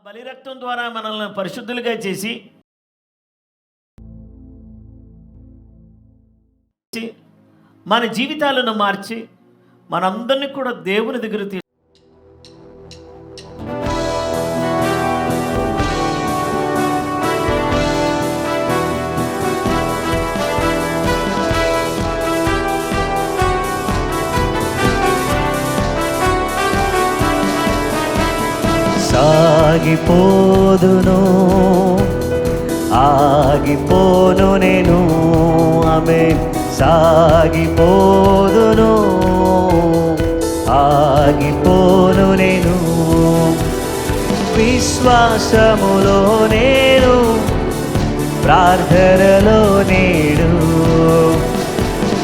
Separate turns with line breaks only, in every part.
బలిరక్తం ద్వారా మనల్ని పరిశుద్ధులుగా చేసి మన జీవితాలను మార్చి మనందరినీ కూడా దేవుని దగ్గర
సాగిపోదును, ఆగిపోను నేను. ఆమేన్. సాగిపోదును, ఆగిపోను నేను. విశ్వాసములో నేను, ప్రార్థనలో నేడు.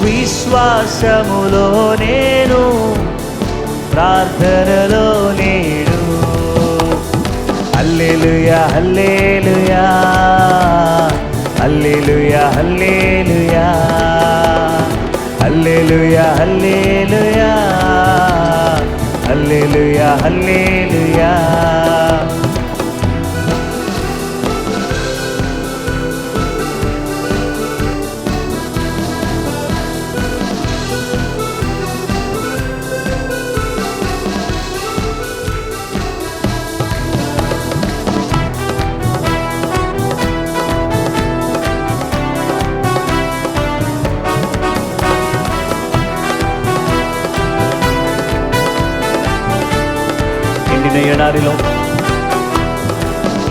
విశ్వాసములో నేను, ప్రార్థనలో నేడు. హల్లెలూయా హల్లెలూయా హల్లెలూయా హల్లెలూయా హల్లెలూయా హల్లెలూయా హల్లెలూయా హల్లెలూయా.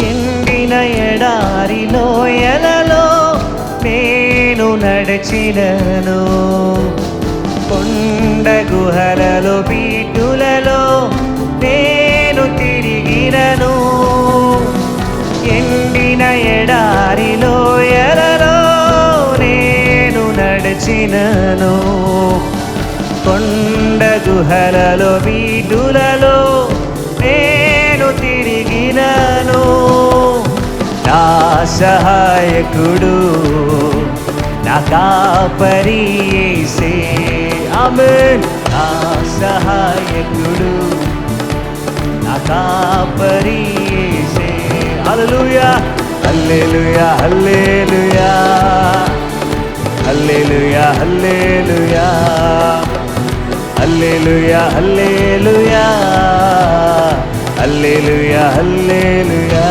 ఎండిన ఎడారిలో ఎలలో నేను నడిచినను, కొండ గుహలలో బీటులలో నేను తిరిగినను. ఎండిన ఎడారిలో ఎలలో నేను నడిచినను, కొండ గుహలలో బీటులలో నేను తిరిగినను. నా సహాయకుడు నా కాపరి యేసే. ఆమేన్. నా సహాయకుడు నా కాపరి యేసే. హల్లెలూయా హల్లెలూయా హల్లెలూయా హల్లెలూయా హల్లెలూయా హల్లెలూయా హల్లెలూయా హల్లెలూయా హల్లెలూయా.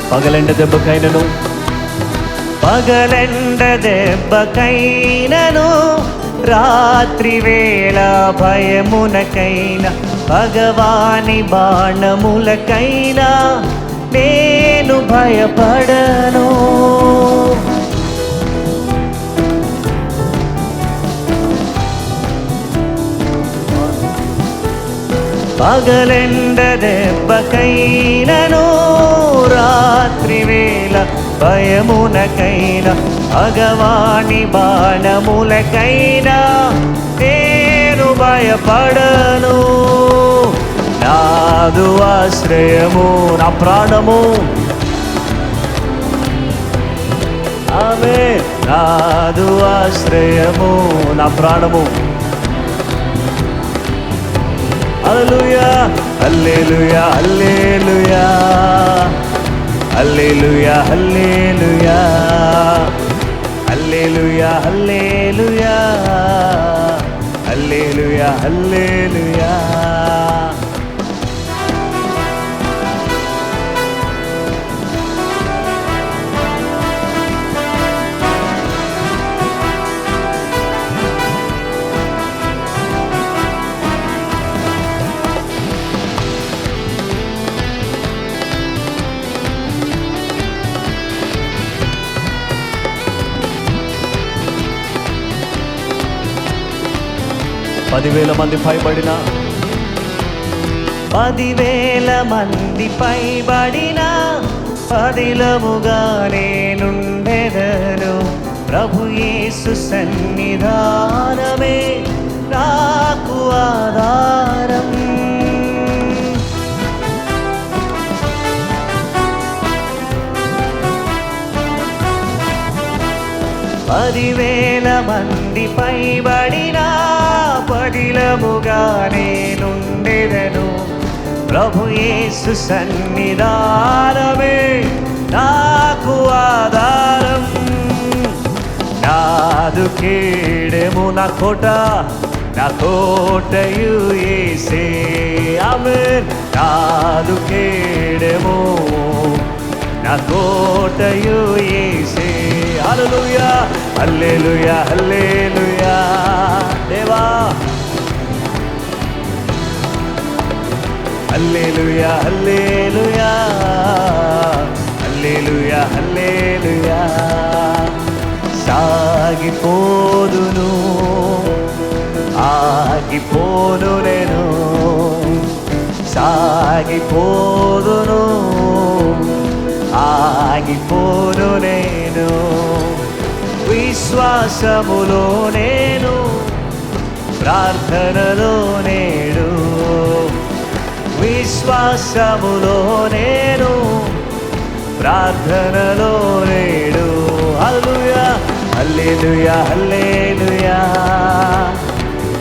పగలెండ దెబ్బకైనను, పగలెండ దెబ్బకైనను, రాత్రి వేళ భయమునకైనా, భగవాని బాణములకైనా నేను భయపడను. పగలెండ దెబ్బకైనను, రాత్రి వేళ భయమునకైనా, భగవాని బాణములకైనా నేను భయపడను. నాదు ఆశ్రయము నా ప్రాణము. ఆమేన్. నాదు ఆశ్రయము నా ప్రాణము. హల్లెలూయా హల్లెలూయా హల్లెలూయా హల్లెలూయా హల్లెలూయా హల్లెలూయా హల్లెలూయా హల్లెలూయా హల్లెలూయా. పదివేల మంది పైబడిన 10,000 మంది పైబడిన పదిలముగా నేనుండెదను, ప్రభు యేసు సన్నిధానమే నాకు ఆధారం. పదివేల మంది పైబడినా పదిలముగా నేనుండెదను, ప్రభు యేసు సన్నిధానమే నాకు ఆధారం. నాదు కేడెము నా కోట, నా కోటయు యేసే. ఆమేన్. నాదు కేడెము నా కోటయు యేసే. హల్లెలూయా హల్లెలూయా హల్లెలూయా. దేవా హల్లెలూయా హల్లెలూయా హల్లెలూయా హల్లెలూయా. సాగిపోదును ఆగిపోను నేను, సాగిపోదును ఆగిపోను నేను. విశ్వాసములో నేను, ప్రార్థనలో నేడు, విశ్వాసములో నేను, ప్రార్థనలో నేడు. హల్లెలూయా హల్లెలూయా హల్లెలూయా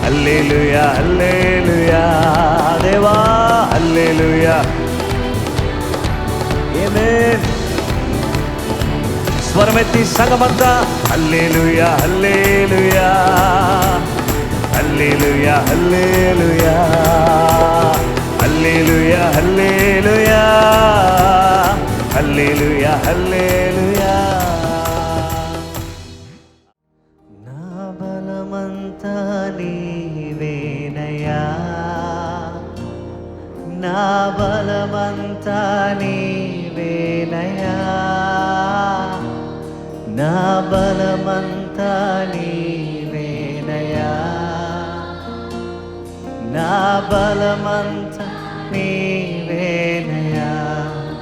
హల్లెలూయా హల్లెలూయా. దేవా హల్లెలూయా. ఆమేన్. స్వరమెత్తి సంగమంతా హల్లెలూయా హల్లెలూయా హల్లెలూయా హల్లెలూయా హల్లెలూయా హల్లెలూయా హల్లెలూయా హల్లెలూయా. నా బలమంతా నీవేనయ్యా, నా బలమంతా నీవేనయ్యా, నా బలమంతా నీవేనయ్యా, నా బలమంతా నీవేనయ్యా.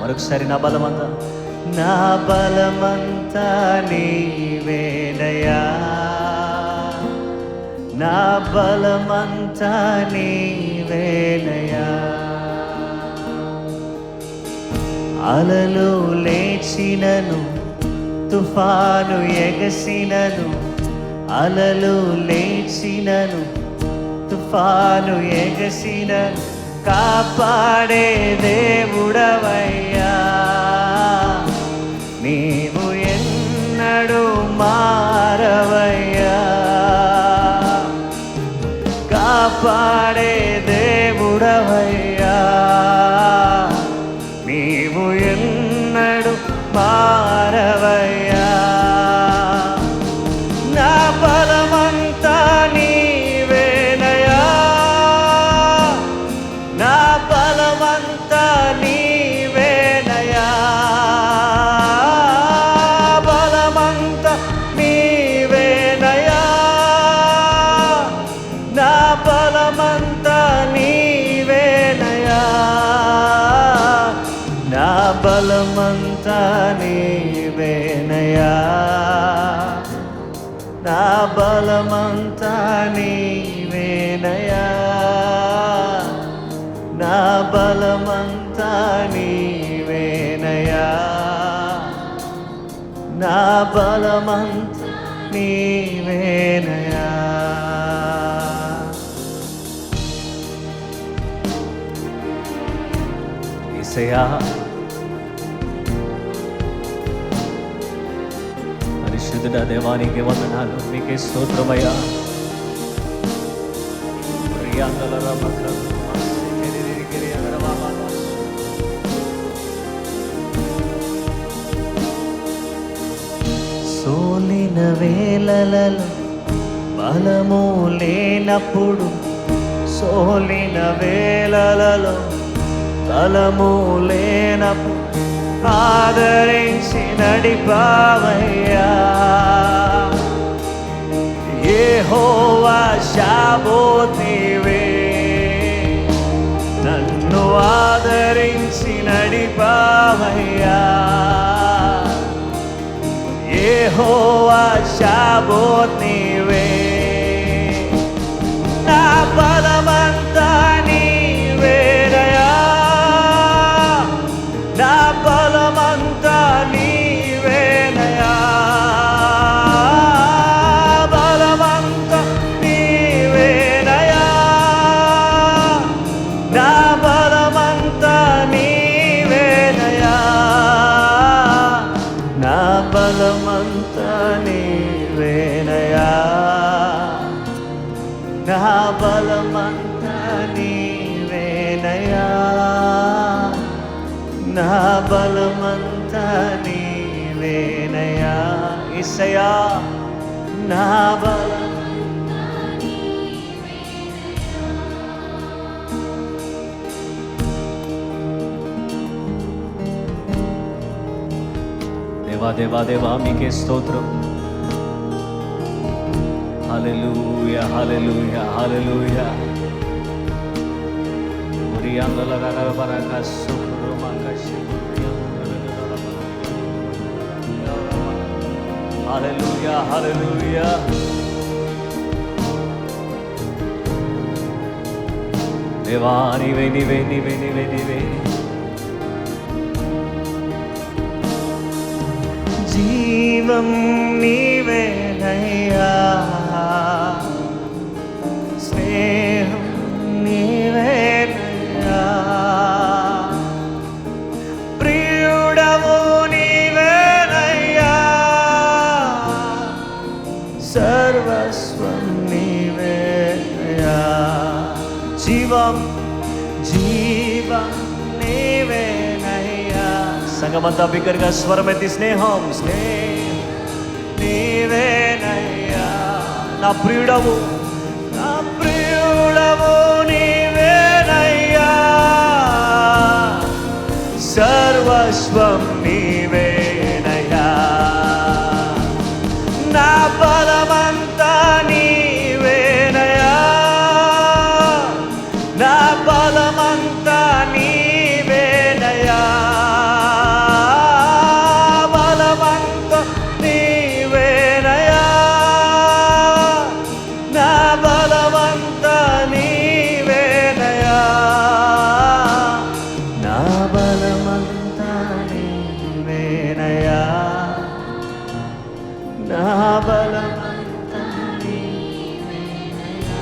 మరొకసారి నా బలమంతా, నా బలమంతా నీవేనయ్యా, నా బలమంతా నీవేనయ్యా. అలలు లేచినను, తుఫాను ఎగసినను, అలలు లేచినను, తుఫాను ఎగసినను, కాపాడే దేవుడవయ్యా. నీవు ఎన్నడూ మారవయ్యా, కాపాడే దేవుడవయ్యా. నీవు ఎన్నడూ మారవయ్యా. నా బలమంతా నీవేనయ్యా, నా బలమంతా నీవేనయ్యా, బలమంతా నీవేనయ్యా, నా బలమంతా నీవేనయ్యా, నా బలమంతా నీవేనయ్యా, నా బలమంతా నీవేనయ్యా, నా బలమంతా నీవేనయ్యా, నా బలమంతా నీవేనయ్యా. యేసయ్యా, పరిశుద్ధుడ దేవానికి వందనాలు, మీకే స్తోత్రమయ్యా. సోలిన వేళలలో బలము లేనప్పుడు, సోలిన వేళలలో బలము లేనప్పుడు ఆదరించి నడిపావయ్యా. యెహోవా షాబోత్ నీవే, నన్ను ఆదరించి నడిపావయ్యా. యెహోవా షాబోత్ నీవే, నా బలమంతా నీవేనయా, నా బలమంతా నీవేనయా, బలమంతా నీవేనయా, నా బలమంతా నీవేనయా, నా బలమంతా నీవేనయా, నా బలమంతా నీవేనయా, నా బలమంతా నీవేనయా, యేసయ్యా నా బలం. దేవా దేవా దేవా మీకే స్తోత్రం. హల్లెలూయా హల్లెలూయా హల్లెలూయా. హల్లెలూయా హల్లెలూయా. దేవా నీవే నీవే నీవే నీవే నీవే. జీవం నీవేనయ్యా, స్నేహం నీవేనయ్యా, ప్రియుడవు నీవేనయ్యా, సర్వస్వం నీవేనయ్యా, జీవం జీవం నీవేనయ్యా. సంగమంతా బిగ్గరగా స్వరమెత్తి స్నేహం స్నేహం నీవేనయ్యా, నా ప్రియుడవు నా ప్రియుడవు నీవేనయ్యా, సర్వస్వం నీవేనయ్యా, నా బలమంతా నీవేనయ్యా, నా బలమంతా నీవేనయ్యా, బలమంతా నీవేనయ్యా, నా బలమంతా నీవేనయ్యా, నా బలమంతా నీవేనయ్యా, నా బలమంతా నీవేనయ్యా,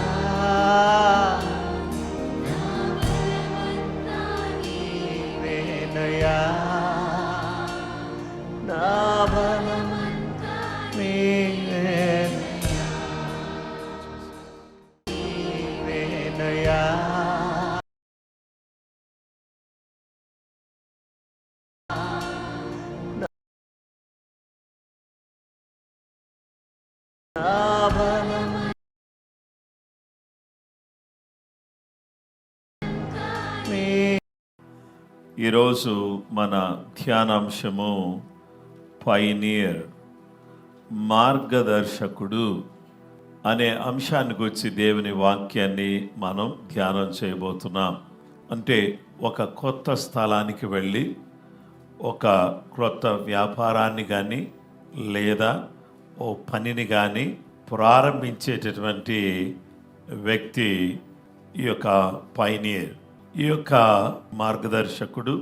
నీవేనయ్యా, నా బలమంతా నీవేనయ్యా, నీవేనయ్యా. నా బలం
ఈరోజు మన ధ్యానాంశము పైనీర్, మార్గదర్శకుడు అనే అంశాన్ని గురించి దేవుని వాక్యాన్ని మనం ధ్యానం చేయబోతున్నాం. అంటే ఒక కొత్త స్థలానికి వెళ్ళి ఒక క్రొత్త వ్యాపారాన్ని కానీ లేదా ఓ పనిని కానీ ప్రారంభించేటటువంటి వ్యక్తి ఈ యొక్క పైనీర్. ఈ యొక్క మార్గదర్శకుడు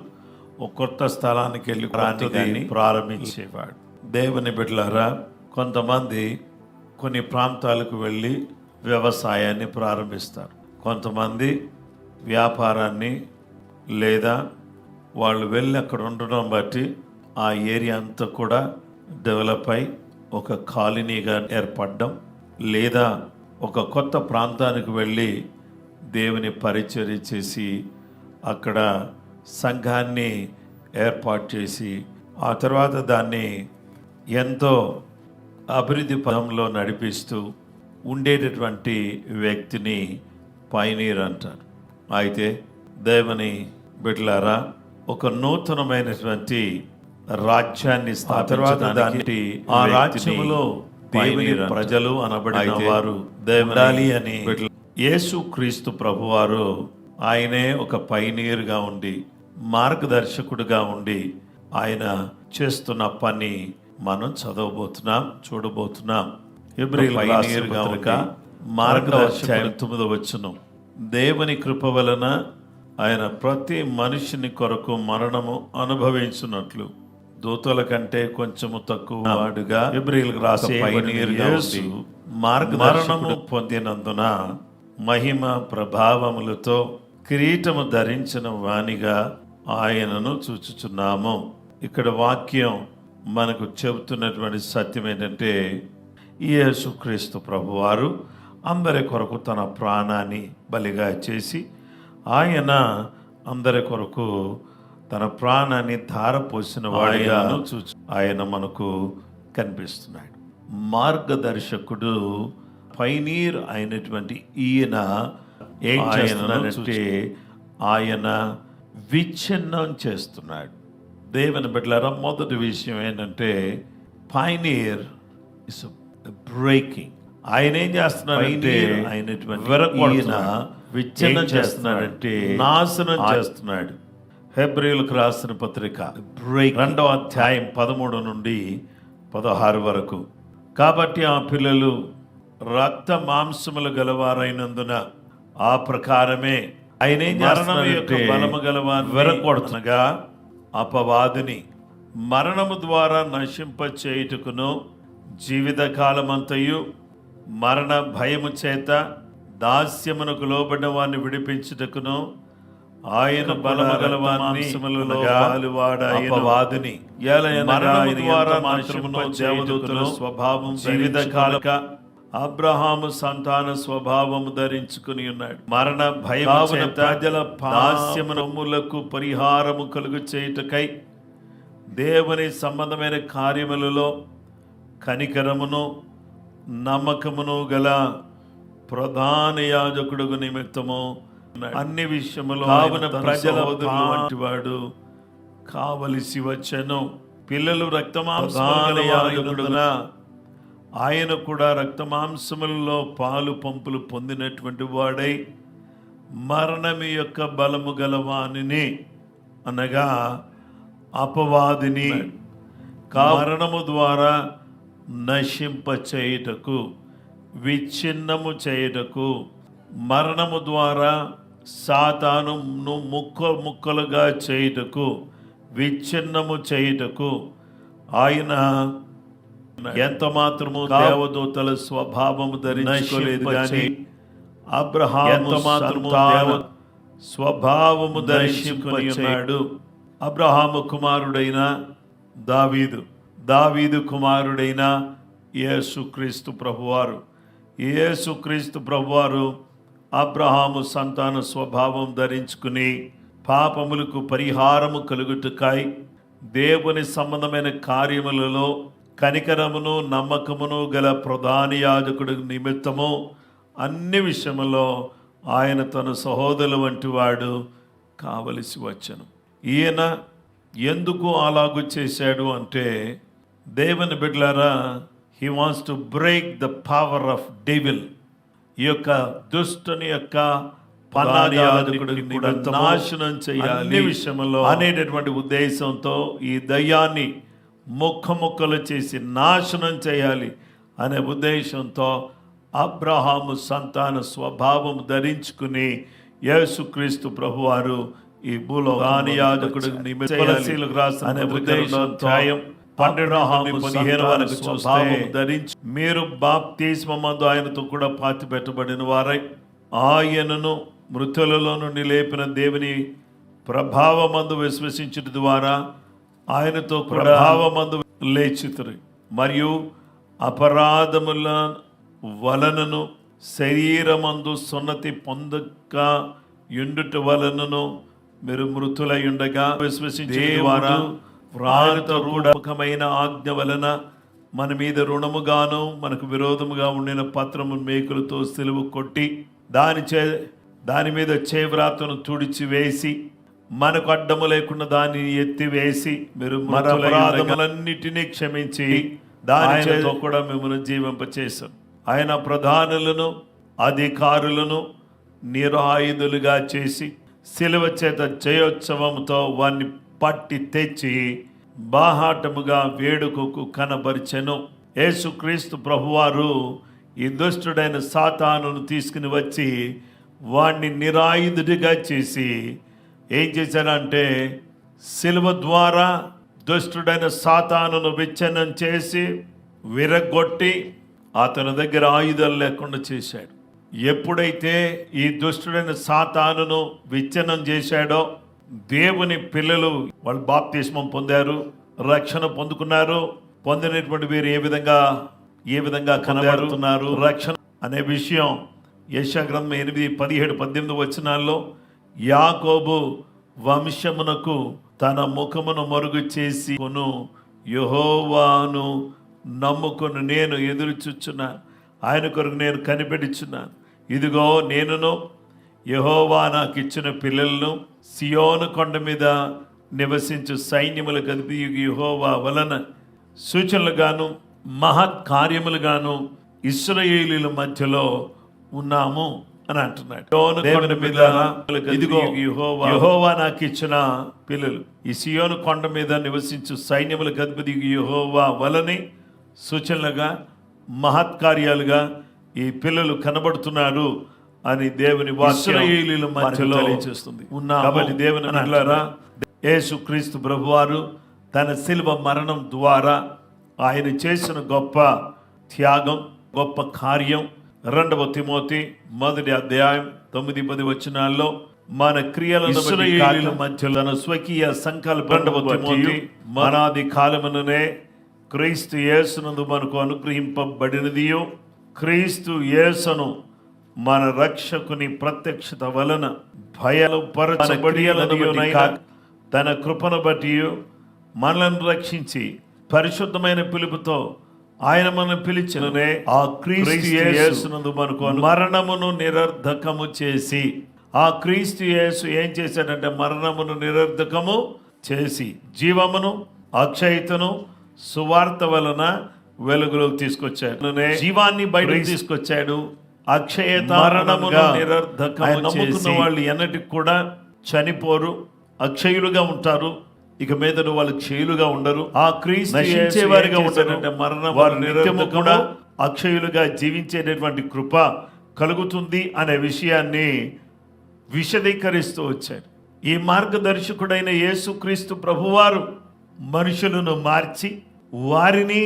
ఒక కొత్త స్థలానికి వెళ్ళి కానీ ప్రారంభించేవాడు. దేవుని బిడ్డలారా, కొంతమంది కొన్ని ప్రాంతాలకు వెళ్ళి వ్యవసాయాన్ని ప్రారంభిస్తారు, కొంతమంది వ్యాపారాన్ని, లేదా వాళ్ళు వెళ్ళి అక్కడ ఉండడం బట్టి ఆ ఏరియా అంతా కూడా డెవలప్ అయి ఒక కాలనీగా ఏర్పడడం, లేదా ఒక కొత్త ప్రాంతానికి వెళ్ళి దేవుని పరిచర్య చేసి అక్కడ సంఘాన్ని ఏర్పాటు చేసి ఆ తర్వాత దాన్ని ఎంతో అభివృద్ధి పదంలో నడిపిస్తూ ఉండేటటువంటి వ్యక్తిని పైనీర్ అంటారు. అయితే దేవుని బిడ్డలారా, ఒక నూతనమైనటువంటి రాజ్యాన్ని స్థాపించడానికి ఆ రాజ్యములో దేవుని ప్రజలు అనబడిన వారు దేవుని అని యేసు క్రీస్తు ప్రభువారు ఆయనే ఒక పైనీర్గా ఉండి మార్గదర్శకుడిగా ఉండి ఆయన చేస్తున్న పని మనం చదవబోతున్నాం, చూడబోతున్నాం. హెబ్రీయులకు రాసిన పత్రిక మార్గదర్శనం 9వ వచనం. దేవుని కృప వలన ఆయన ప్రతి మనిషిని కొరకు మరణము అనుభవించినట్లు దూతల కంటే కొంచెము తక్కువ వాడుగా హెబ్రీయులకు రాసే యేసు మరణము పొందినందున మహిమ ప్రభావములతో కిరీటము ధరించిన వానిగా ఆయనను చూచుచున్నాము. ఇక్కడ వాక్యం మనకు చెబుతున్నటువంటి సత్యం ఏంటంటే, యేసుక్రీస్తు ప్రభువారు అందరి కొరకు తన ప్రాణాన్ని బలిగా చేసి ఆయన అందరి కొరకు తన ప్రాణాన్ని ధారపోసిన వాడిగా ఆయన మనకు కనిపిస్తున్నాడు. మార్గదర్శకుడు పైనీర్ అయినటువంటి ఈయన ఏం చేస్తున్నాడంటే ఆయన విచ్ఛిన్నం చేస్తున్నాడు. దేవుని బిడ్డలారా, మొదటి విషయం ఏంటంటే పైనీర్ ఇస్ బ్రేకింగ్. ఆయన ఏం చేస్తున్నాడంటే ఈయన విచ్ఛిన్నం చేస్తున్నాడంటే నాశనం చేస్తున్నాడు. హెబ్రీయులకు రాసిన పత్రిక 2వ అధ్యాయం 13 నుండి 16 వరకు. కాబట్టి ఆ పిల్లలు రక్త మాంసములు గలవారైనందున ఆ ప్రకారమే ఆయన ఏం చేస్తున్నాడంటే బలము గలవారు వెరకొడుతునగా అపవాదిని మరణము ద్వారా నశింపచేయుటకును జీవిత కాలమంతయు మరణ భయము చేత దాస్యమునకు లోబడిన వారిని విడిపించుటకును ఆయన బలము గలవాని అపవాదిని మరణము ద్వారా మాత్రమును దేవదూతల స్వభావం జీవిత కాలక అబ్రహాము సంతాన స్వభావము ధరించుకుని ఉన్నాడు. మరణ భయము చేత ప్రజల దాస్యమునములకు పరిహారము కలుగు చేయుటకై దేవుని సంబంధమైన కార్యములలో కనికరమును నమ్మకమును గల ప్రధాన యాజకుడు నిమిత్తము అన్ని విషయములో ప్రజల వంటి వాడు కావలసి వచ్చెను. పిల్లలు రక్తమాంసమున ఆయన కూడా రక్తమాంసములలో పాలు పంపులు పొందినటువంటి వాడై మరణమి యొక్క బలము గలవానిని అనగా అపవాదిని మరణము ద్వారా నశింపచేయుటకు విచ్ఛిన్నము చేయుటకు మరణము ద్వారా సాతానును ముక్కలుగా చేయుటకు విచ్ఛిన్నము చేయుటకు ఆయన ఎంత మాత్రము దేవదూతల స్వభావము ధరించుకోలేదు కానీ అబ్రహాము ఎంత మాత్రము స్వభావము ధరించుకొని ఉన్నాడు. అబ్రహాము కుమారుడైన దావీదు కుమారుడైన యేసుక్రీస్తు ప్రభువారు అబ్రహాము సంతాన స్వభావం ధరించుకుని పాపములకు పరిహారము కలుగుటకై దేవుని సంబంధమైన కార్యములలో కనికరమును నమ్మకమును గల ప్రధాన యాజకుడి నిమిత్తము అన్ని విషయములో ఆయన తన సహోదరుల వంటి వాడు కావలసి వచ్చెను. ఈయన ఎందుకు అలాగూ చేశాడు అంటే, దేవుని బిడ్డలారా, he wants to break the power of devil. ఈ యొక్క దుష్టుని యొక్క పన్నాయాజకుడిని కూడా నాశనం చేయాలి విషయంలో అనేటటువంటి ఉద్దేశంతో ఈ దయ్యాన్ని ముక్కలు చేసి నాశనం చేయాలి అనే ఉద్దేశంతో అబ్రహాము సంతాన స్వభావం ధరించుకుని యేసుక్రీస్తు ప్రభువారు ఈ భూలోకాన్ని యాజకుడు అనే ఉద్దేశంతో 12 స్వభావం ధరించి మీరు బాప్తిస్మమందు ఆయనతో కూడా పాతి పెట్టబడిన వారై ఆయనను మృతులలో నుండి లేపిన దేవుని ప్రభావమందు విశ్వసించుట ద్వారా ఆయనతో ప్రభావమందు లేచితురు మరియు అపరాధముల వలనను శరీరమందు సున్నతి పొందక యుండుట వలనను మీరు మృతులై ఉండగా విశ్వసించే ద్వారా వ్రాత రూఢమైన ఆజ్ఞ వలన మన మీద రుణముగాను మనకు విరోధముగా ఉండిన పత్రము మేకులతో సిలువ కొట్టి దాని మీద చేవ్రాతను తుడిచి వేసి మనకు అడ్డము లేకుండా దాన్ని ఎత్తివేసి మీరు మన అపరాధములన్నిటినీ క్షమించి దానితో కూడా మిమ్మల్ని జీవింపచేశాం. ఆయన ప్రధానులను అధికారులను నిరాయుధులుగా చేసి శిలువ చేత జయోత్సవంతో వారిని పట్టి తెచ్చి బాహాటముగా వేడుకకు కనబరిచెను. యేసుక్రీస్తు ప్రభువారు ఈ దుష్టుడైన సాతానును తీసుకుని వచ్చి వాణ్ణి నిరాయుధుడిగా చేసి ఏం చేశాడంటే శిలువ ద్వారా దుష్టుడైన సాతానును విచ్ఛిన్నం చేసి విరగొట్టి అతని దగ్గర ఆయుధాలు లేకుండా చేశాడు. ఎప్పుడైతే ఈ దుష్టుడైన సాతానును విచ్ఛిన్నం చేశాడో దేవుని పిల్లలు వాళ్ళు బాప్తిస్మం పొందారు, రక్షణ పొందుకున్నారు. పొందినటువంటి వీరు ఏ విధంగా కనబడుతున్నారు రక్షణ అనే విషయం యెషయా గ్రంథం 8, 17, 18 వచనాల్లో యాకోబు వంశమునకు తన ముఖమును మరుగు చేసి యెహోవాను నమ్ముకుని నేను ఎదురు చూచున్నాను, ఆయన కొరకు నేను కనిపెట్టుచున్నాను. ఇదిగో నేనును యెహోవా నాకు ఇచ్చిన పిల్లలను సియోను కొండ మీద నివసించు సైన్యములకు అధిపతి యెహోవా వలన సూచనలుగాను మహత్ కార్యములుగాను ఇశ్రాయేలీయుల మధ్యలో ఉన్నాము అని అంటున్నాడు. దేవుని మీద ఇదిగో యెహోవా నాకు ఇచ్చిన పిల్లలు ఈ సియోను కొండ మీద నివసించు సైన్యములకు అధిపతి యెహోవా వలని సూచనలుగా మహత్కార్యాలుగా ఈ పిల్లలు కనబడుతున్నారు అని దేవుని ఇశ్రాయేలీయుల మధ్యలో తెలియజేస్తుంది. కాబట్టి దేవుని బిడ్డలారా, యేసుక్రీస్తు ప్రభువారు తన శిలువ మరణం ద్వారా ఆయన చేసిన గొప్ప త్యాగం, గొప్ప కార్యం 2 తిమోతి 1 అధ్యాయం 9, 10 వచనాల్లో మన క్రియలను ఇశ్రాయేలీయుల మధ్యలో తన స్వకీయ సంకల్పం 2 తిమోతి మనాది కాలముననే క్రీస్తు యేసునందు మనకు అనుగ్రహింపబడినదియో క్రీస్తు యేసును మన రక్షకుని ప్రత్యక్షత వలన భయాలు పరచబడి తన కృపను బట్టి మనలను రక్షించి పరిశుద్ధమైన పిలుపుతో ఆయన మనం పిలిచిననే ఆ క్రీస్తు యేసునందు మనకు మరణమును నిరర్ధకము చేసి, ఆ క్రీస్తు యేసు ఏం చేశాడంటే మరణమును నిరర్ధకము చేసి జీవమును అక్షయతను సువార్త వలన వెలుగులోకి తీసుకొచ్చాడు. జీవాన్ని బయటకు తీసుకొచ్చాడు. అక్షయత మరణమును నిరర్ధకము నమ్ముకున్న వాళ్ళు ఎన్నటికి కూడా చనిపోరు, అక్షయులుగా ఉంటారు. ఇక మీద వాళ్ళు క్షయులుగా ఉండరు. ఆ క్రీస్తు నశించేవారిగా ఉంటారంటే మరణం వారు నిత్యము కూడా అక్షయులుగా జీవించేటటువంటి కృప కలుగుతుంది అనే విషయాన్ని విశదీకరిస్తూ వచ్చాడు. ఈ మార్గదర్శకుడైన యేసుక్రీస్తు ప్రభువారు మనుషులను మార్చి వారిని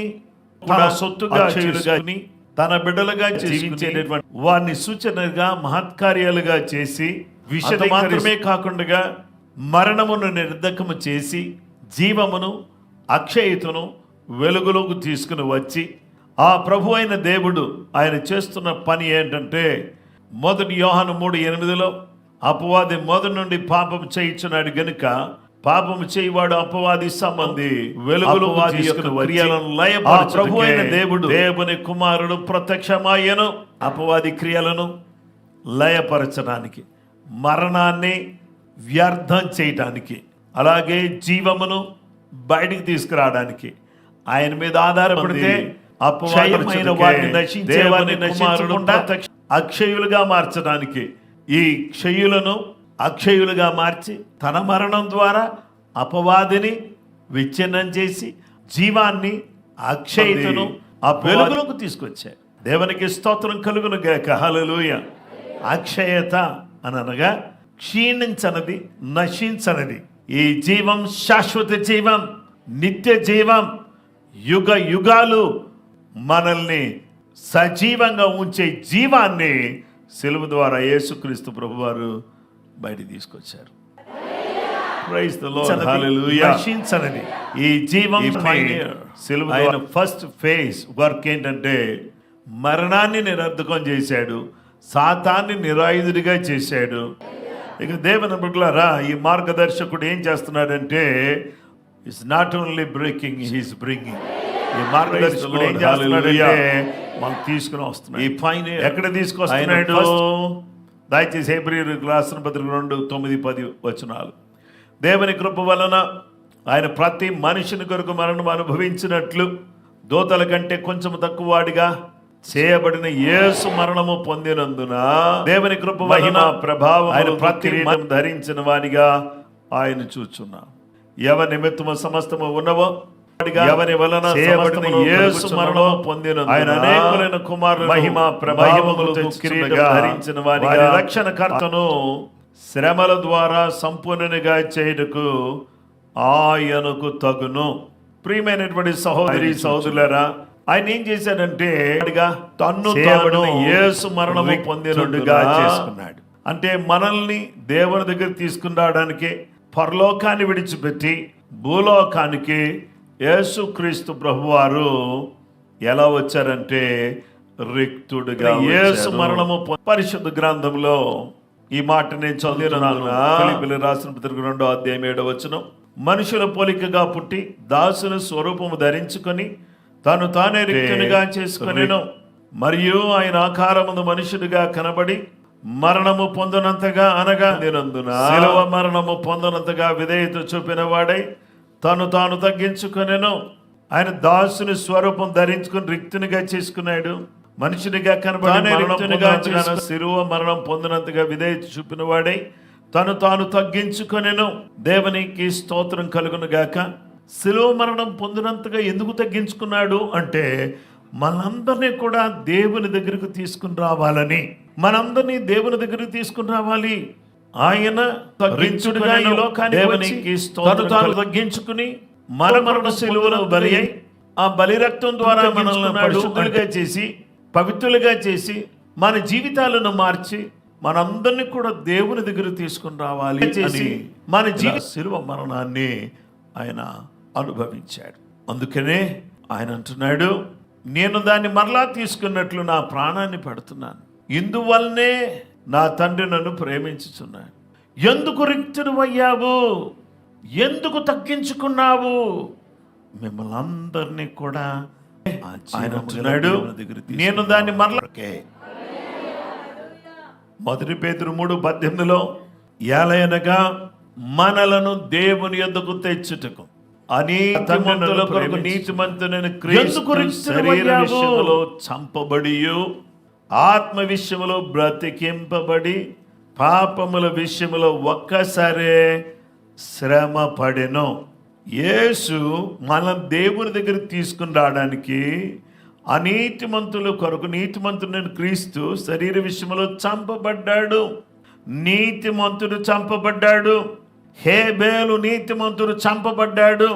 తన సొత్తుగా చేసుకుని తన బిడ్డలుగా జీవించేటటువంటి వారిని సూచనగా మహత్కార్యాలుగా చేసి మాత్రమే కాకుండా మరణమును నిర్ధకము చేసి జీవమును అక్షయతను వెలుగులోకి తీసుకుని వచ్చి ఆ ప్రభు అయిన దేవుడు ఆయన చేస్తున్న పని ఏంటంటే 1 యోహాను 3:8 అపవాది మొదటి నుండి పాపం చేయించున్నాడు గనుక పాపము చేయవాడు అపవాది సంబంధి వెలుగులో ప్రభు అయిన దేవుడు దేవుని కుమారుడు ప్రత్యక్షమాయను అపవాది క్రియలను లయపరచడానికి, మరణాన్ని వ్యర్థం చేయటానికి, అలాగే జీవమును బయటికి తీసుకురావడానికి ఆయన మీద ఆధారపడితే అపవాదమైన వారిని నశించే వారిని నశించకుండా అక్షయులుగా మార్చడానికి ఈ క్షయులను అక్షయులుగా మార్చి తన మరణం ద్వారా అపవాదిని విచ్ఛిన్నం చేసి జీవాన్ని అక్షయతను ఆ వెలుగులోకి తీసుకొచ్చారు. దేవునికి స్తోత్రం కలుగును గాక. హల్లెలూయా. అక్షయత అనగా క్షీణించనది, నశించనది. ఈ జీవం శాశ్వత జీవం, నిత్య జీవం, యుగ యుగాలు మనల్ని సజీవంగా ఉంచే జీవాన్ని సిలువ ద్వారా యేసుక్రీస్తు ప్రభువారు బయటికి తీసుకొచ్చారు. Praise the Lord. హల్లెలూయా. నశించనది ఈ జీవం సిలువ ఆయన ఫస్ట్ ఫేజ్ వర్క్ ఏంటంటే మరణాన్ని నిరర్ధకం చేశాడు, సాతాన్ని నిరాయుధుడిగా చేశాడు. ఇక దేవుని బిడ్డలారా, ఈ మార్గదర్శకుడు ఏం చేస్తున్నాడంటే it's not only breaking, he's bringing. ఈ మార్గదర్శకుడు ఏం చేస్తున్నాడంటే మనం తీసుకుని వస్తున్నాడు. ఈ పైన ఎక్కడ తీసుకొస్తున్నాడు? దయచేసి హెబ్రీయులకు రాసిన పత్రిక 2:9-10 వచనాలు. దేవుని కృప వలన ఆయన ప్రతి మనిషిని కొరకు మరణం అనుభవించినట్లు దూతల కంటే కొంచెం తక్కువ వాడిగా చేయబడిన యేసు మరణము పొందినందున దేవుని కృప వలన ప్రభావం ఆయన ప్రతి ధరించిన వాడిగా ఆయన చూచున్నాం. ఎవ నిమిత్తము సమస్తము ఉన్నవో ఎవరి వలన చేయబడిన యేసు మరణము పొందిన ఆయన అనేకులైన కుమారులు మహిమ ప్రభావములతో కిరీటం ధరించిన వారి రక్షణకర్తను శ్రమల ద్వారా సంపూర్ణునిగా చేయుటకు ఆయనకు తగును. ప్రియమైనటువంటి సహోదరి సహోదరులారా, ఆయన ఏం చేశాడంటే తన్ను తాను యేసు మరణము పొందినట్టుగా చేసుకున్నాడు. అంటే మనల్ని దేవుని దగ్గర తీసుకురావడానికి పరలోకాన్ని విడిచిపెట్టి భూలోకానికి యేసుక్రీస్తు ప్రభువారు ఎలా వచ్చారంటే రిక్తుడుగా. యేసు మరణము పరిశుద్ధ గ్రంథంలో ఈ మాట నేను చదివినాను. ఫిలిప్పీయులకు రాసిన పత్రిక 2వ అధ్యాయం 7వ వచనం, మనుషుల పోలికగా పుట్టి దాసుని స్వరూపము ధరించుకొని తాను తానే రిక్తునిగా చేసుకొనెను. మరియు ఆయన ఆకారముందు మనుషుడిగా కనబడి మరణము పొందనంతగా అనగా శిలువ మరణము పొందనంతగా విధేయత చూపిన వాడై తను తాను తగ్గించుకొనెను. ఆయన దాసుని స్వరూపం ధరించుకుని రిక్తునిగా చేసుకున్నాడు. మనుషునిగా కనబడి శిలువ మరణం పొందినంతగా విధేయత చూపిన వాడై తను తాను తగ్గించుకొనెను. దేవునికి స్తోత్రం కలుగును గాక. శిలువ మరణం పొందినంతగా ఎందుకు తగ్గించుకున్నాడు అంటే మనందరినీ కూడా దేవుని దగ్గరకు తీసుకుని రావాలని, మనందరినీ దేవుని దగ్గరకు తీసుకుని రావాలి. ఆయన తగ్గించుడుగా ఈ లోకానికి వచ్చి తను తాను తగ్గించుకుని మరణ శిలువలో బలి అయి ఆ బలి రక్తం ద్వారా మనల్ని పరిశుద్ధులుగా చేసి పవిత్రులుగా చేసి మన జీవితాలను మార్చి మనందరినీ కూడా దేవుని దగ్గర తీసుకుని రావాలి చేసి మన శిలువ మరణాన్ని ఆయన అనుభవించాడు. అందుకనే ఆయన అంటున్నాడు, నేను దాన్ని మరలా తీసుకున్నట్లు నా ప్రాణాన్ని పెడుతున్నాను. ఇందువల్లనే నా తండ్రి నన్ను ప్రేమించుచున్నాడు. ఎందుకు రిక్తుడు అయ్యావు, ఎందుకు తగ్గించుకున్నావు? మిమ్మల్ని అందరినీ కూడా ఆయన అంటున్నాడు, నేను దాన్ని మరలా. మొదటి పేతురు 3:18 ఏలయనగా మనలను దేవుని యొద్దకు తెచ్చుటకు నీతిమంతుల కొరకు నీతిమంతుడైన క్రీస్తు శరీర విషయములో చంపబడి ఆత్మ విషయములో బ్రతికింపబడి పాపముల విషయములో ఒక్కసారే శ్రమ పడెను. యేసు మనం దేవుని దగ్గర తీసుకుని రావడానికి అనీతిమంతుల కొరకు నీతిమంతుడైన క్రీస్తు శరీర విషయంలో చంపబడ్డాడు. నీతిమంతుడు చంపబడ్డాడు. హేబేలు నీతిమంతుడు చంపబడ్డాడు.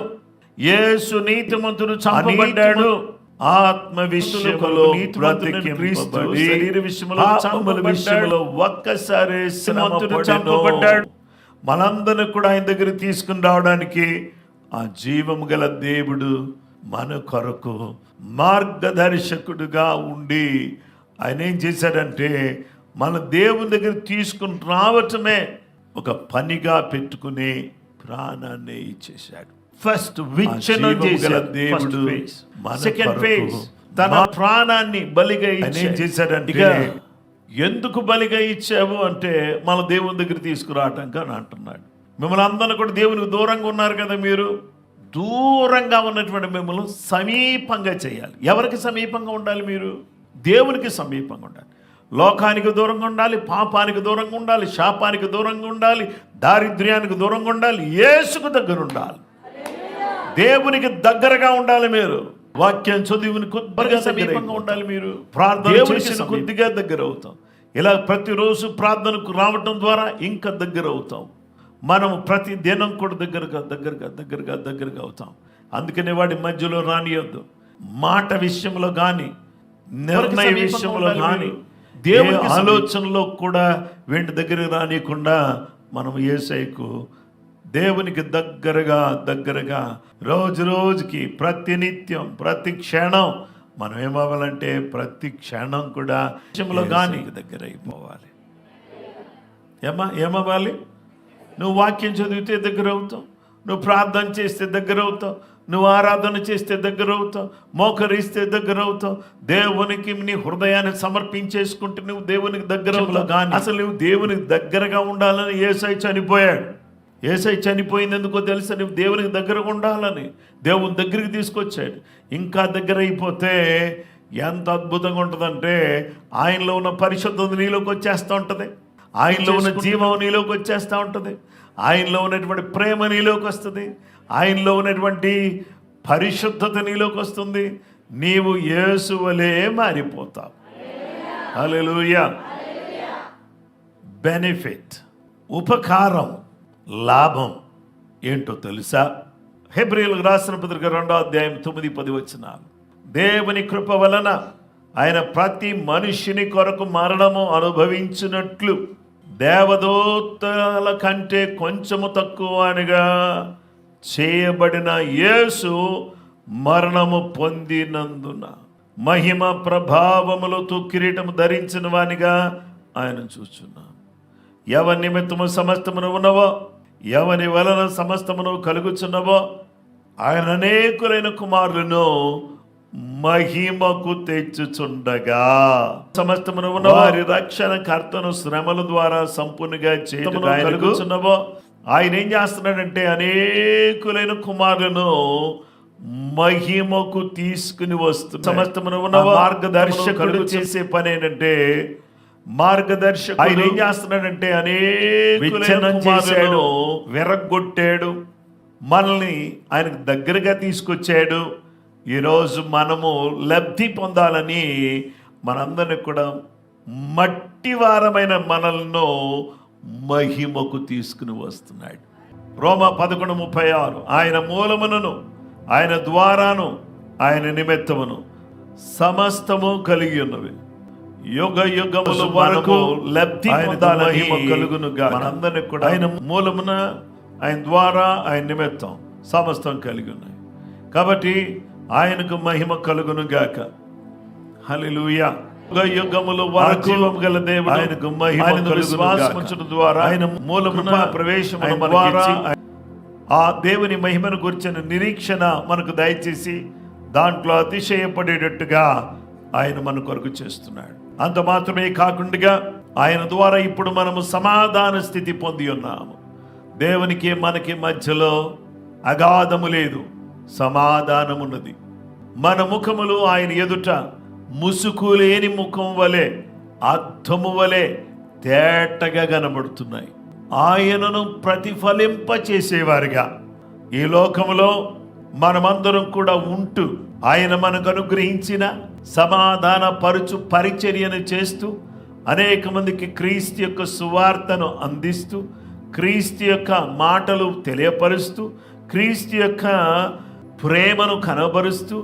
యేసు నీతిమంతుడు చంపబడ్డాడు. ఆత్మ విషయంలో బ్రతికింపబడి శరీర విషయంలో విషయంలో ఒక్కసారి శ్రమపడి చంపబడ్డాడు. మనందరిని కూడా ఆయన దగ్గర తీసుకుని రావడానికి ఆ జీవము గల దేవుడు మన కొరకు మార్గదర్శకుడుగా ఉండి ఆయన ఏం చేశాడంటే మన దేవుని దగ్గర తీసుకుని రావటమే ఒక పనిగా పెట్టుకుని ప్రాణాన్ని ఇచ్చేశాడు. ఫస్ట్ విచ్ఛేదన చేసిన దేవుడు సెకండ్ ఫేజ్ తన ప్రాణాన్ని బలిగా ఏం చేశాడంటే ఎందుకు బలిగా ఇచ్చావు అంటే మన దేవుని దగ్గర తీసుకురావటానికి అని అంటున్నాడు. మిమ్మల్ని అందరినీ కూడా దేవునికి దూరంగా ఉన్నారు కదా, మీరు దూరంగా ఉన్నటువంటి మిమ్మల్ని సమీపంగా చేయాలి. ఎవరికి సమీపంగా ఉండాలి? మీరు దేవునికి సమీపంగా ఉండాలి. లోకానికి దూరంగా ఉండాలి, పాపానికి దూరంగా ఉండాలి, శాపానికి దూరంగా ఉండాలి, దారిద్ర్యానికి దూరంగా ఉండాలి, యేసుకు దగ్గర ఉండాలి, దేవునికి దగ్గరగా ఉండాలి. మీరు వాక్యం చదివిని కొద్దిగా సమీపంగా ఉండాలి. మీరు ప్రార్థన చేసిన కొద్దిగా దగ్గర అవుతాం. ఇలా ప్రతిరోజు ప్రార్థనకు రావటం ద్వారా ఇంకా దగ్గర అవుతాం. మనం ప్రతి దినం కూడా దగ్గరగా అవుతాం. అందుకనే వాడి మధ్యలో రానియొద్దు. మాట విషయంలో కానీ, నిర్ణయ విషయంలో కానీ, దేవుని ఆలోచనలో కూడా వీటి దగ్గర రానియకుండా మనం యేసయ్యకు దేవునికి దగ్గరగా రోజు రోజుకి ప్రతినిత్యం ప్రతి క్షణం మనం ఏమవ్వాలంటే ప్రతి క్షణం కూడా విషయంలో కానీ దగ్గర అయిపోవాలి. ఏమవ్వాలి? నువ్వు వాక్యం చదివితే దగ్గర అవుతావు, నువ్వు ప్రార్థన చేస్తే దగ్గర అవుతావు, నువ్వు ఆరాధన చేస్తే దగ్గర అవుతావు, మోకరిస్తే దగ్గర అవుతావు, దేవునికి నీ హృదయాన్ని సమర్పించేసుకుంటే నువ్వు దేవునికి దగ్గర అవుతావు. కానీ అసలు నువ్వు దేవునికి దగ్గరగా ఉండాలని యేసయ్య చనిపోయాడు. యేసయ్య చనిపోయింది ఎందుకో తెలుసా? నువ్వు దేవునికి దగ్గరగా ఉండాలని దేవుని దగ్గరికి తీసుకొచ్చాడు. ఇంకా దగ్గర అయిపోతే ఎంత అద్భుతంగా ఉంటుందంటే ఆయనలో ఉన్న పరిశుద్ధత నీలోకి వచ్చేస్తూ ఉంటుంది. ఆయనలో ఉన్న జీవం నీలోకి వచ్చేస్తూ ఉంటుంది. ఆయనలో ఉన్నటువంటి ప్రేమ నీలోకి వస్తుంది. ఆయనలో ఉన్నటువంటి పరిశుద్ధత నీలోకి వస్తుంది. నీవు యేసు వలే మారిపోతావు. హల్లెలూయా. బెనిఫిట్, ఉపకారం, లాభం ఏంటో తెలుసా? హెబ్రీయులకు రాసిన పత్రిక 2వ అధ్యాయం 9-10 వచనాలు. దేవుని కృప వలన ఆయన ప్రతి మనుష్యుని కొరకు మరణము అనుభవించినట్లు దేవదూతల కంటే కొంచెము తక్కువగా చేయబడిన యేసు మరణము పొందినందున మహిమ ప్రభావములతో కిరీటము ధరించిన వానిగా ఆయన చూచున్నాం. ఎవరి నిమిత్తము సమస్తమును ఉన్నవో, ఎవని వలన సమస్తమును కలుగుచున్నవో ఆయన అనేకులైన కుమారులను మహిమకు తెచ్చుచుండగా సమస్తమును ఉన్న వారి రక్షణ కర్తను శ్రమల ద్వారా సంపూర్ణంగా చేయటము కలుగుచున్నవో ఆయన ఏం చేస్తున్నాడంటే అనేకులైన కుమారులను మహిమకు తీసుకుని వస్తున్నారు. సమస్తమును ఉన్న మార్గదర్శకుడు చేసే పని ఏంటంటే, మార్గదర్శకుడు ఆయన ఏం చేస్తున్నాడంటే అనేకులైన కుమారులను విరగొట్టాడు, మనల్ని ఆయనకు దగ్గరగా తీసుకొచ్చాడు. ఈరోజు మనము లబ్ధి పొందాలని మనందరినీ కూడా మట్టి వారమైన మనల్ని మహిమకు తీసుకుని వస్తున్నాడు. రోమా 11:36 ఆయన మూలమును, ఆయన ద్వారాను, ఆయన నిమిత్తమును సమస్తము కలిగి ఉన్నవి, యుగ యుగముల వరకు లబ్ధి పొందాలని కలుగునుగా. మనందరినీ కూడా ఆయన మూలమున, ఆయన ద్వారా, ఆయన నిమిత్తం సమస్తం కలిగి ఉన్నాయి. కాబట్టి ఆయనకు మహిమ కలుగును గాక. హల్లెలూయా. యుగ యుగముల వరకు గల దేవుడు ఆయనకు మహిమ కలుగును ద్వారా ఆయన మూలమున ప్రవేశమును మనకిచ్చి ఆ దేవుని మహిమను గురించిన నిరీక్షణ మనకు దయచేసి దాంట్లో అతిశయపడేటట్టుగా ఆయన మన కొరకు చేస్తున్నాడు. అంత మాత్రమే కాకుండా ఆయన ద్వారా ఇప్పుడు మనము సమాధాన స్థితి పొంది ఉన్నాము. దేవునికి మనకి మధ్యలో అగాధము లేదు, సమాధానమున్నది. మన ముఖములు ఆయన ఎదుట ముసుకు లేని ముఖం వలె, అద్దము వలె తేటగా కనబడుతున్నాయి. ఆయనను ప్రతిఫలింప చేసేవారుగా ఈ లోకములో మనమందరం కూడా ఉంటూ ఆయన మనకు అనుగ్రహించిన సమాధాన పరుచు పరిచర్యను చేస్తూ అనేక మందికి క్రీస్తు యొక్క సువార్తను అందిస్తూ, క్రీస్తు యొక్క మాటలు తెలియపరుస్తూ, క్రీస్తు యొక్క ప్రేమను కనబరుస్తూ,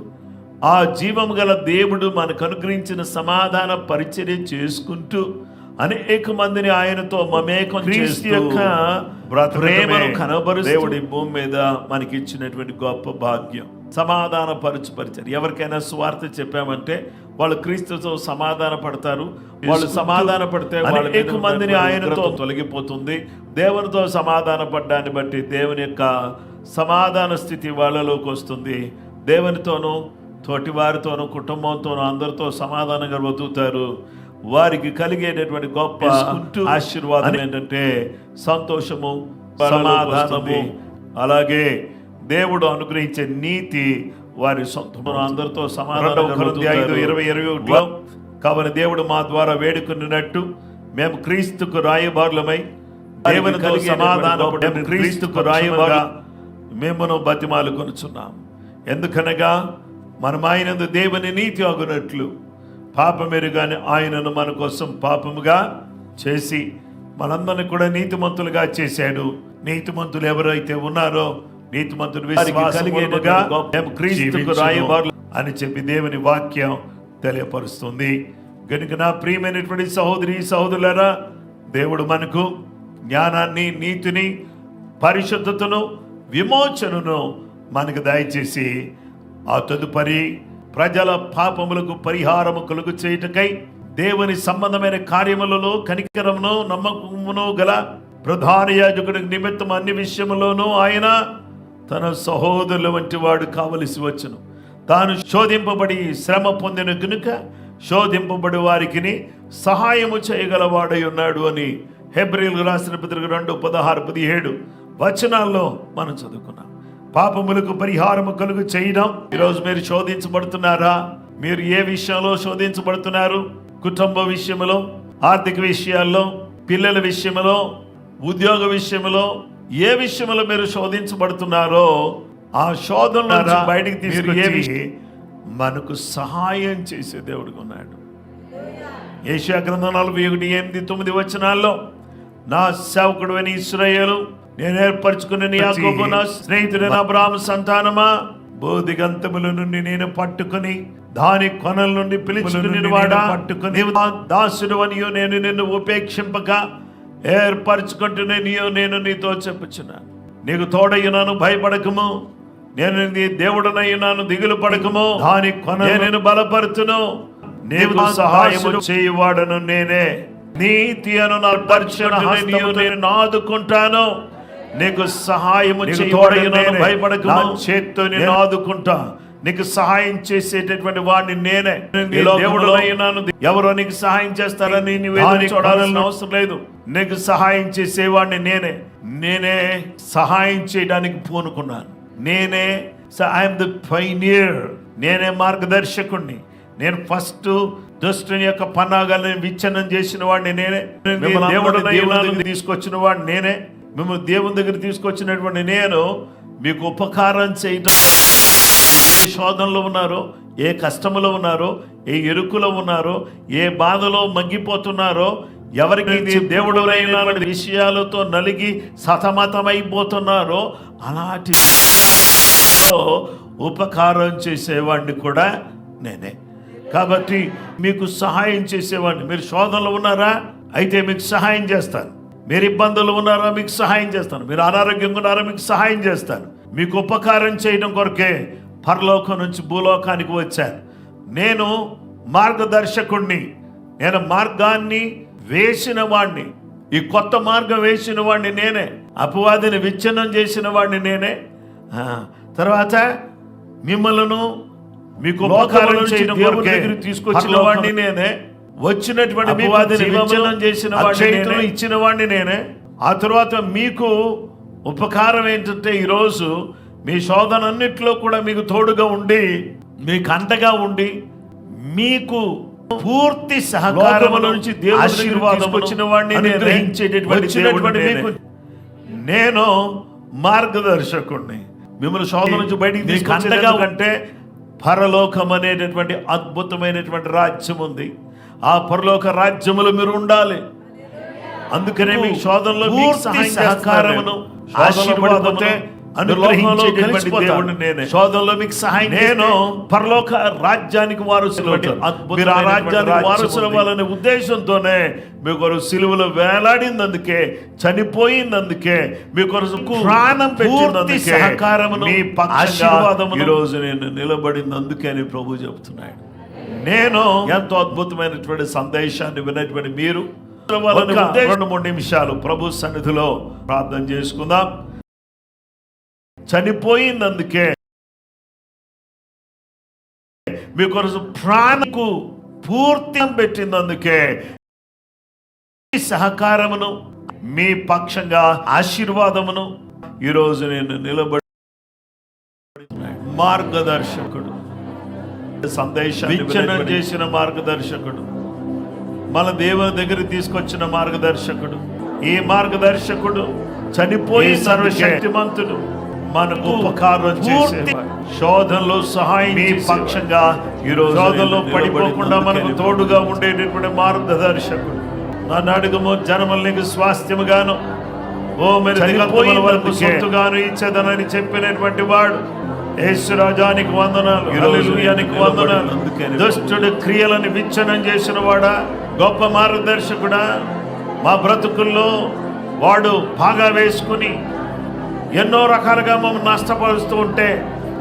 ఆ జీవము గల దేవుడు మనకు అనుగ్రహించిన సమాధాన పరిచర్య చేసుకుంటూ అనేక మందిని ఆయనతో మమేకం క్రీస్తు యొక్క ప్రేమను కనబరుస్తూ దేవుడి భూమి మీద మనకి ఇచ్చినటువంటి గొప్ప భాగ్యం. సమాధాన పరుచు పరిచర్య. ఎవరికైనా సువార్త చెప్పామంటే వాళ్ళు క్రీస్తుతో సమాధాన పడతారు. వాళ్ళు సమాధాన పడితే అనేక మందిని ఆయనతో తొలగిపోతుంది. దేవునితో సమాధాన పడ్డాన్ని బట్టి దేవుని యొక్క సమాధాన స్థితి వాళ్ళలోకి వస్తుంది. దేవునితోనూ, తోటివారితోనూ, కుటుంబంతోనూ అందరితో సమాధానంగా బతుకుతారు. వారికి కలిగేటటువంటి గొప్ప ఆశీర్వాదం ఏంటంటే సంతోషము, సమాధానము, అలాగే దేవుడు అనుగ్రహించే నీతి వారి సొంత అందరితో సమాధానంగా 5:20-21 కాబట్టి దేవుడు మా ద్వారా వేడుకున్నట్టు మేము క్రీస్తుకు రాయబారులమై దేవునితో సమాధానపడి క్రీస్తుకు రాయబారుగా మేమును బతిమాలు కొనుచున్నాము. ఎందుకనగా మనం ఆయనందు దేవుని నీతి అగునట్లు పాపమెరుగానే ఆయనను మన కోసం పాపముగా చేసి మనందరిని కూడా నీతిమంతులుగా చేశాడు. నీతిమంతులు ఎవరైతే ఉన్నారో నీతిమంతులు విశ్వాసముగా క్రీస్తుకు రాయబారులు అని చెప్పి దేవుని వాక్యం తెలియపరుస్తుంది. కనుక నా ప్రియమైనటువంటి సహోదరి సహోదరులారా, దేవుడు మనకు జ్ఞానాన్ని, నీతిని, పరిశుద్ధతను, విమోచనను మనకు దయచేసి ఆ తదుపరి ప్రజల పాపములకు పరిహారము కలుగు చేయుటకై దేవుని సంబంధమైన కార్యములలో కనికరమును, నమ్మకమును గల ప్రధాన యాజకుడి నిమిత్తం అన్ని విషయములోనూ ఆయన తన సహోదరుల వంటి వాడు కావలసి వచ్చును. తాను శోధింపబడి శ్రమ పొందిన కనుక శోధింపబడి వారికి సహాయము చేయగలవాడై ఉన్నాడు అని హెబ్రీయులకు రాసిన పత్రిక 2:16-17 వచనాల్లో మనం చదువుకున్నాం. పాపములకు పరిహారము కలుగు చేయడం. ఈరోజు మీరు శోధించబడుతున్నారా? మీరు ఏ విషయంలో శోధించబడుతున్నారు? కుటుంబ విషయంలో, ఆర్థిక విషయాల్లో, పిల్లల విషయంలో, ఉద్యోగ విషయంలో, ఏ విషయంలో మీరు శోధించబడుతున్నారో ఆ శోధన నుంచి బయటికి తీసుకొచ్చి మనకు సహాయం చేసే దేవుడిగా ఉన్నాడు. యెషయా గ్రంథం 41:8-9 వచనాల్లో, నా సేవకుడు అని ఇశ్రాయేలు, నేను ఏర్పరచుకున్న నీ యాకోబు, నా స్నేహితుడైన అబ్రాహాము సంతానమా, భూదిగంతముల నుండి నేను పట్టుకుని దాని కొనల నుండి పిలుచుకుని వాడా, పట్టుకుని దాసుడు అనియో నేను నిన్ను ఉపేక్షింపక ఏర్పరచుకుంటున్న నీయో నేను నీతో చెప్పుచున్నాను. నీకు తోడయ్యున్నాను, భయపడకము, నేను నీ దేవుడనయ్యున్నాను, దిగులు పడకము, దాని కొన నేను బలపరుచును, నీకు సహాయము చేయువాడను నేనే, నీతి అను నా పరిచయ హస్తముతో నేను ఆదుకుంటాను, నీకు సహాయము చేయువాడను, భయపడకము, చేత్తో నేను ఆదుకుంటా, నీకు సహాయం చేసేటటువంటి వాడిని నేనే. దేవుడనయ్యున్నాను, ఎవరో నీకు సహాయం చేస్తారని నువ్వు చూడాలని అవసరం లేదు. నీకు సహాయం చేసేవాడిని నేనే సహాయం చేయడానికి పూనుకున్నాను. నేనే ఐఎమ్ ది పైనియర్, నేనే మార్గదర్శకుణ్ణి. నేను ఫస్ట్ దుష్టుని యొక్క పన్నాగాలను విచ్ఛిన్నం చేసిన వాడిని నేనే. దేవుడు తీసుకొచ్చిన వాడిని నేనే. మిమ్మల్ని దేవుని దగ్గర తీసుకొచ్చినటువంటి నేను మీకు ఉపకారం చేయటం. ఏ శోధనలో ఉన్నారో, ఏ కష్టంలో ఉన్నారో, ఏ ఇరుకులో ఉన్నారో, ఏ బాధలో మగ్గిపోతున్నారో, ఎవరికి దేవుడు విషయాలతో నలిగి సతమతమైపోతున్నారో అలాంటి ఉపకారం చేసేవాడిని కూడా నేనే. కాబట్టి మీకు సహాయం చేసేవాడిని. మీరు శోధనలో ఉన్నారా? అయితే మీకు సహాయం చేస్తాను. మీరు ఇబ్బందులు ఉన్నారా? మీకు సహాయం చేస్తాను. మీరు అనారోగ్యంగా ఉన్నారా? మీకు సహాయం చేస్తాను. మీకు ఉపకారం చేయడం కొరకే పరలోకం నుంచి భూలోకానికి వచ్చాను. నేను మార్గదర్శకుణ్ణి, నేను మార్గాన్ని వేసిన వాడిని, ఈ కొత్త మార్గం వేసిన వాడిని నేనే, అపవాదిని విచ్ఛిన్నం చేసిన వాడిని నేనే. తర్వాత మిమ్మల్ని మీకు ఉపకారం చేయడం కొరకే తీసుకొచ్చిన వాడిని నేనే, వచ్చినటువంటి అపవాదిని విచ్ఛిన్నం చేసిన వాడిని, ఇచ్చిన వాడిని నేనే. ఆ తర్వాత మీకు ఉపకారం ఏంటంటే ఈరోజు మీ శోధన అన్నిట్లో కూడా మీకు తోడుగా ఉండి, మీకు అండగా ఉండి, మీకు పూర్తి సహకారం నుంచి దేవుని ఆశీర్వాదం వచ్చిన వాడిని నేను మార్గదర్శకుడిని. మిమ్మల్ని శోధన నుంచి బయటికి తీసుకొచ్చేందుకు కంటే పరలోకం అనేటటువంటి అద్భుతమైనటువంటి రాజ్యం ఉంది. ఆ పరలోక రాజ్యములో మీరు ఉండాలి. అందుకనే మీ శోధనలో పూర్తి సహకారమును ఆశీర్వాదమును అనుగ్రహించేటటువంటి దేవుడిని నేనే. శోధనలో మీకు సహాయం నేను పరలోక రాజ్యానికి వారసులు. మీరు ఆ రాజ్యానికి వారసులు అవ్వాలనే ఉద్దేశంతోనే మీ కొరకు సిలువలో వేలాడిందందుకే, చనిపోయిందందుకే, మీ కొరకు ప్రాణం పెట్టినందుకే, సహకారమును మీ ఆశీర్వాదమును ఈరోజు నేను నిలబడినందుకే అని ప్రభు చెబుతున్నాడు. నేను ఎంతో అద్భుతమైనటువంటి సందేశాన్ని విన్నటువంటి మీరు 2-3 నిమిషాలు ప్రభు సన్నిధిలో ప్రార్థన చేసుకుందాం. చనిపోయినందుకే, మీ కొరకు ప్రాణకు పూర్తి పెట్టినందుకే, సహకారమును మీ పక్షంగా ఆశీర్వాదమును ఈరోజు నేను నిలబడి మార్గదర్శకుడు, సందేశాన్ని విచ్ఛిన్నం చేసిన మార్గదర్శకుడు, మన దేవుని దగ్గర తీసుకొచ్చిన మార్గదర్శకుడు. ఈ మార్గదర్శకుడు చనిపోయి సర్వశక్తిమంతుడు, మనకు ఉపకారం చేసే శోధనలో సహాయం మీ పక్షంగా ఈరోజు శోధనలో పడిపోకుండా మనకు తోడుగా ఉండేటటువంటి మార్గదర్శకుడు. నన్ను అడుగుము, జనములు నీకు స్వాస్థ్యముగాను, ఓ మీరు దిగంతముల వరకు సొత్తుగాను ఇచ్చేదనని చెప్పినటువంటి వాడు. యేసురాజానికి వందనాలు, హల్లెలూయానికి వందనాలు. దుష్టుడు క్రియలను విచ్ఛిన్నం చేసిన వాడా, గొప్ప మార్గదర్శకుడా, మా బ్రతుకుల్లో వాడు బాగా వేసుకుని ఎన్నో రకాలుగా మమ్మల్ని నష్టపరుస్తూ ఉంటే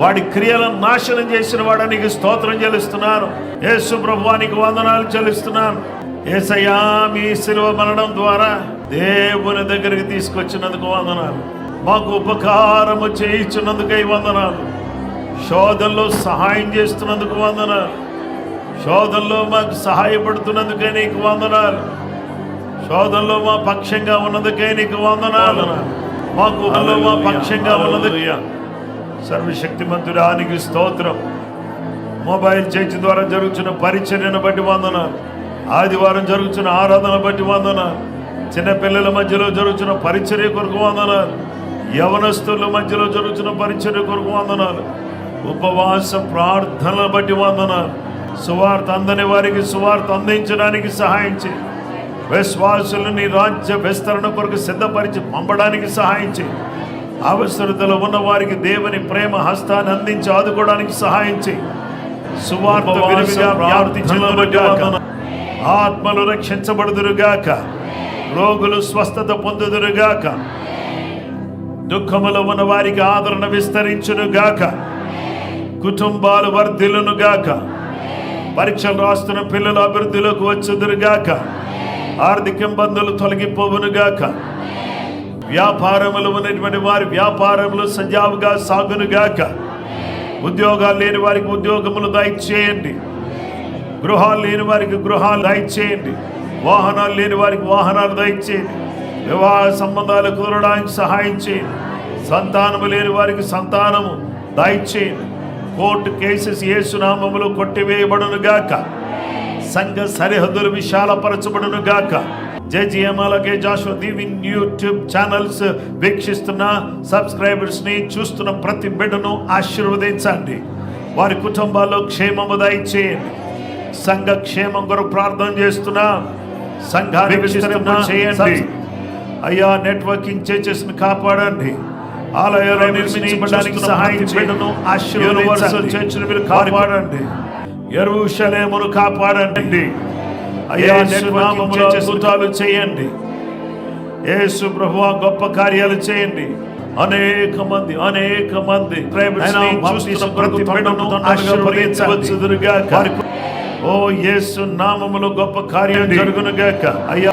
వాడి క్రియలను నాశనం చేసిన వాడానికి స్తోత్రం చెల్లిస్తున్నాను. యేసు ప్రభువానికి వందనాలు చెల్లిస్తున్నాను. యేసయ్యా, మీ శిలువ మరణం ద్వారా దేవుని దగ్గరికి తీసుకొచ్చినందుకు వందనాలు. మాకు ఉపకారము చేయించున్నందుకై వందనాలు. శోధనలో సహాయం చేస్తున్నందుకు వందనాలు. శోధనలో మాకు సహాయపడుతున్నందుకే నీకు వందనాలు. శోధనలో మా పక్షంగా ఉన్నందుకే నీకు వందనాలు. మాకు మా పక్షంగా ఉన్నది. సర్వశక్తిమంతుడానికి స్తోత్రం. మొబైల్ చర్చ్ ద్వారా జరుగుతున్న పరిచర్యను బట్టి వందనాలు. ఆదివారం జరుగుతున్న ఆరాధన బట్టి వందనాలు. చిన్న పిల్లల మధ్యలో జరుగుతున్న పరిచర్య కొరకు వందనాలు. యవనస్తుల మధ్యలో జరుగుతున్న పరిచర్య కొరకు వందనాలు. ఉపవాస ప్రార్థనలు బట్టి వందనాలు. సువార్త అందని వారికి సువార్త అందించడానికి సహాయం చేయి. విశ్వాసులు నీ రాజ్య విస్తరణ కొరకు సిద్ధపరిచి పంపడానికి సహాయం చేయి. అవసరతలో ఉన్న వారికి దేవుని ప్రేమ హస్తాన్ని అందించి ఆదుకోవడానికి సహాయం చేయి. సువార్త విరివిగా వ్యాప్తి చెందునుగాక. ఆత్మలు రక్షించబడుదురుగాక. రోగులు స్వస్థత పొందుదురుగాక. దుఃఖములో ఉన్న వారికి ఆదరణ విస్తరించునుగాక. కుటుంబాలు వర్ధిల్లునుగాక. పరీక్షలు రాస్తున్న పిల్లల అభివృద్ధిలోకి వచ్చుదురుగాక. ఆర్థిక ఇబ్బందులు తొలగిపోవునుగాక. వ్యాపారములు ఉన్నటువంటి వారి వ్యాపారములు సజావుగా సాగునుగాక. ఉద్యోగాలు లేని వారికి ఉద్యోగములు దయచేయండి. గృహాలు లేని వారికి గృహాలు దయచేయండి. వాహనాలు లేని వారికి వాహనాలు దయచేయండి. వివాహ సంబంధాలు కుదరడానికి సహాయం చేయండి. సంతానము లేని వారికి సంతానము దయచేయండి. కోర్టు కేసెస్ యేసు నామములో కొట్టివేయబడునుగాక. సంఘ సరిహద్దులు విశాలపరచబడునుగాక. జేజీఎంఆర్కే జాషువా దీవింగ్ యూట్యూబ్ ఛానల్స్ వీక్షిస్తున్న సబ్స్క్రైబర్స్ ని చూస్తున్న ప్రతి బిడ్డను ఆశీర్వదించండి. వారి కుటుంబాల్లో క్షేమము దయచేయండి. సంఘ క్షేమం కొరకు ప్రార్థన చేస్తున్నా. సంఘాన్ని విస్తరింప చేయండి అయ్యా. నెట్వర్కింగ్ చర్చెస్ ని కాపాడండి. ఆలయాలు నిర్మించబడడానికి సహాయం చేయను. యూనివర్సల్ చర్చిని మీరు కాపాడండి. యెరూషలేమును కాపాడండి అయ్యా. నామములో అద్భుతాలు చేయండి. యేసు ప్రభువా గొప్ప కార్యాలు చేయండి. అనేక మంది ప్రతి బిడ్డను ఆశీర్వదించవచ్చుదురుగాక. ఓ యేసు నామములో గొప్ప కార్యం జరుగునుగాక. అయ్యా,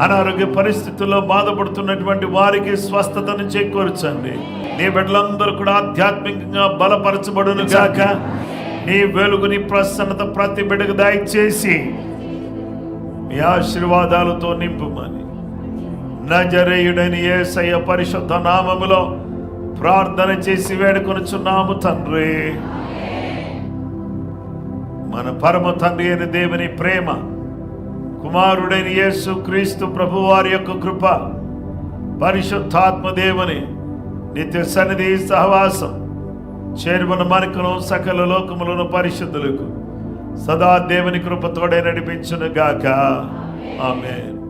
అనారోగ్య పరిస్థితుల్లో బాధపడుతున్నటువంటి వారికి స్వస్థతను చేకూర్చండి. నీ బిడ్డలందరూ కూడా ఆధ్యాత్మికంగా బలపరచబడునుగాక. నీ వెలుగు నీ ప్రసన్నత ప్రతి బిడ్డకు దయచేసి మీ ఆశీర్వాదాలతో నింపుమని నజరేయుడైన యేసయ్య పరిశుద్ధ నామములో ప్రార్థన చేసి వేడుకొనుచున్నాము తండ్రి. మన పరమ తండ్రి అయిన దేవుని ప్రేమ, కుమారుడైన యేసు క్రీస్తు ప్రభు వారి యొక్క కృప, పరిశుద్ధాత్మ దేవుని నిత్య సన్నిధి సహవాసం చేరువన మనకును సకల లోకములను పరిశుద్ధులకు సదా దేవుని కృపతోడే నడిపించును గాక. ఆమేన్.